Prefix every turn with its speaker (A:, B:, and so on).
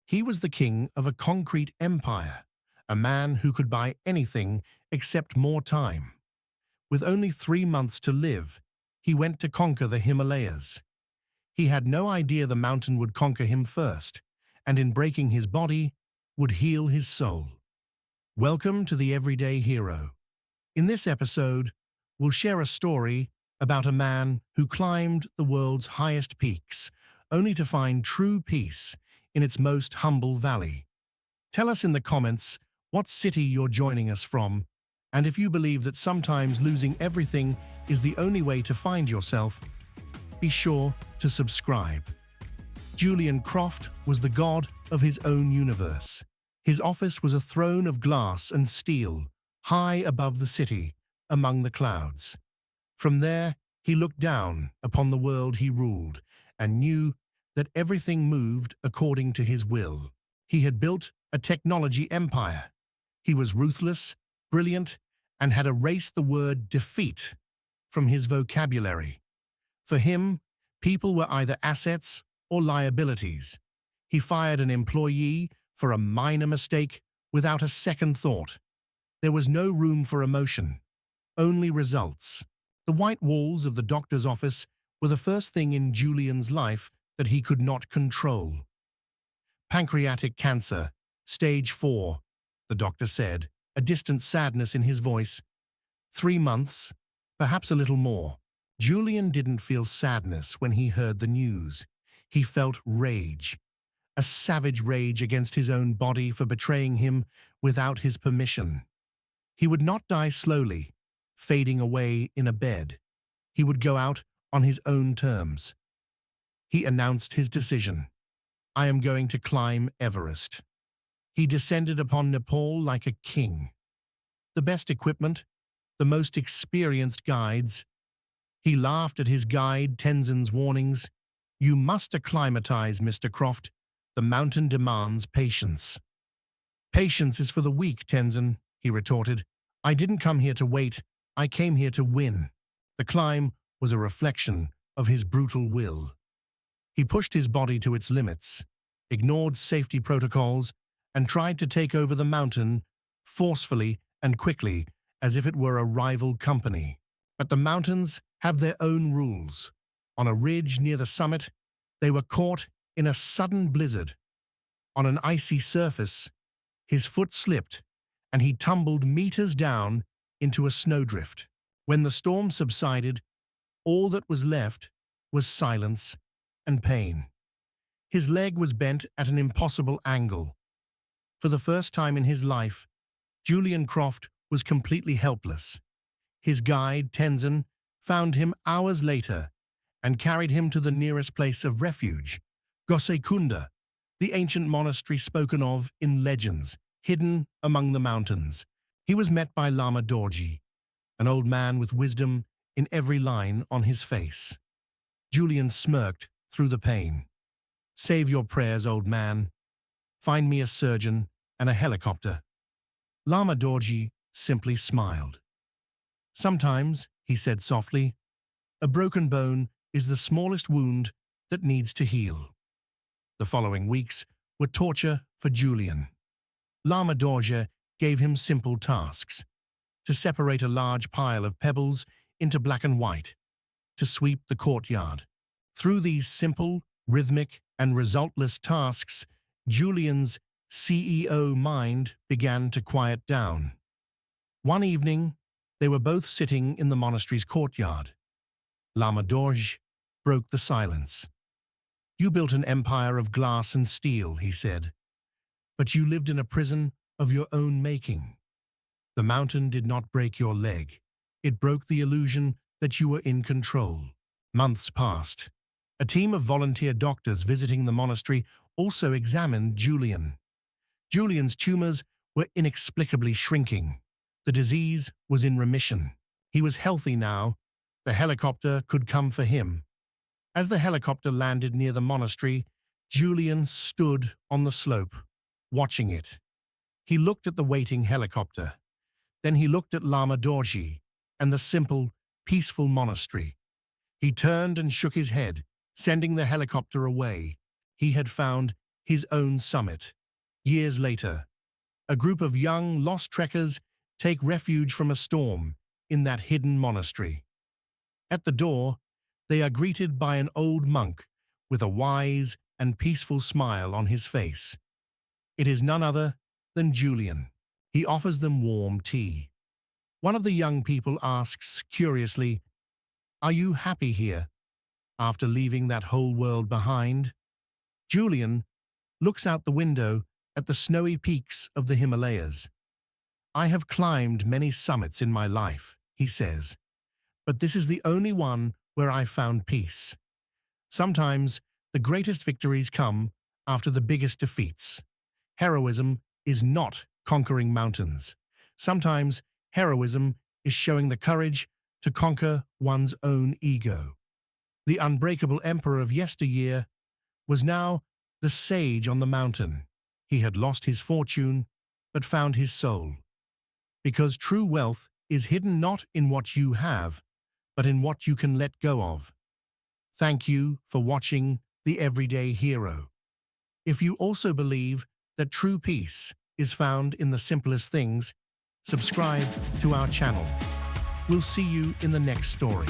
A: He was the king of a concrete empire, a man who could buy anything except more time. With only 3 months to live, he went to conquer the Himalayas. He had no idea the mountain would conquer him first, and in breaking his body, would heal his soul. Welcome to the Everyday Hero. In this episode, we'll share a story about a man who climbed the world's highest peaks, only to find true peace in its most humble valley. Tell us in the comments what city you're joining us from, and if you believe that sometimes losing everything is the only way to find yourself, be sure to subscribe. Julian Croft was the god of his own universe. His office was a throne of glass and steel, high above the city, among the clouds. From there, he looked down upon the world he ruled and knew that everything moved according to his will. He had built a technology empire. He was ruthless, brilliant, and had erased the word defeat from his vocabulary. For him, people were either assets or liabilities. He fired an employee for a minor mistake without a second thought. There was no room for emotion, only results. The white walls of the doctor's office were the first thing in Julian's life that he could not control. Pancreatic cancer, stage 4, the doctor said, a distant sadness in his voice. 3 months, perhaps a little more. Julian didn't feel sadness when he heard the news. He felt rage, a savage rage against his own body for betraying him without his permission. He would not die slowly, fading away in a bed. He would go out on his own terms. He announced his decision. I am going to climb Everest. He descended upon Nepal like a king. The best equipment, the most experienced guides. He laughed at his guide Tenzin's warnings. You must acclimatize, Mr. Croft. The mountain demands patience. Patience is for the weak, Tenzin, he retorted. I didn't come here to wait. I came here to win. The climb was a reflection of his brutal will. He pushed his body to its limits, ignored safety protocols, and tried to take over the mountain forcefully and quickly as if it were a rival company. But the mountains have their own rules. On a ridge near the summit, they were caught in a sudden blizzard. On an icy surface, his foot slipped, and he tumbled meters down into a snowdrift. When the storm subsided, all that was left was silence and pain. His leg was bent at an impossible angle. For the first time in his life, Julian Croft was completely helpless. His guide, Tenzin, found him hours later and carried him to the nearest place of refuge, Gosekunda, the ancient monastery spoken of in legends, hidden among the mountains. He was met by Lama Dorji, an old man with wisdom in every line on his face. Julian smirked through the pain. Save your prayers, old man. Find me a surgeon and a helicopter. Lama Dorji simply smiled. Sometimes, he said softly, a broken bone is the smallest wound that needs to heal. The following weeks were torture for Julian. Lama Dorje gave him simple tasks: to separate a large pile of pebbles into black and white, to sweep the courtyard. Through these simple, rhythmic, and resultless tasks, Julian's CEO mind began to quiet down. One evening, they were both sitting in the monastery's courtyard. Lama Dorje broke the silence. You built an empire of glass and steel, he said, but you lived in a prison of your own making. The mountain did not break your leg. It broke the illusion that you were in control. Months passed. A team of volunteer doctors visiting the monastery also examined Julian. Julian's tumors were inexplicably shrinking. The disease was in remission. He was healthy now. The helicopter could come for him. As the helicopter landed near the monastery, Julian stood on the slope, watching it. He looked at the waiting helicopter. Then he looked at Lama Dorji and the simple, peaceful monastery. He turned and shook his head, sending the helicopter away. He had found his own summit. Years later, a group of young, lost trekkers take refuge from a storm in that hidden monastery. At the door, they are greeted by an old monk with a wise and peaceful smile on his face. It is none other than Julian. He offers them warm tea. One of the young people asks curiously, "Are you happy here, after leaving that whole world behind?" Julian looks out the window at the snowy peaks of the Himalayas. "I have climbed many summits in my life," he says, "but this is the only one where I found peace." Sometimes the greatest victories come after the biggest defeats. Heroism is not conquering mountains. Sometimes heroism is showing the courage to conquer one's own ego. The unbreakable emperor of yesteryear was now the sage on the mountain. He had lost his fortune, but found his soul. Because true wealth is hidden not in what you have, but in what you can let go of. Thank you for watching The Everyday Hero. If you also believe that true peace is found in the simplest things, subscribe to our channel. We'll see you in the next story.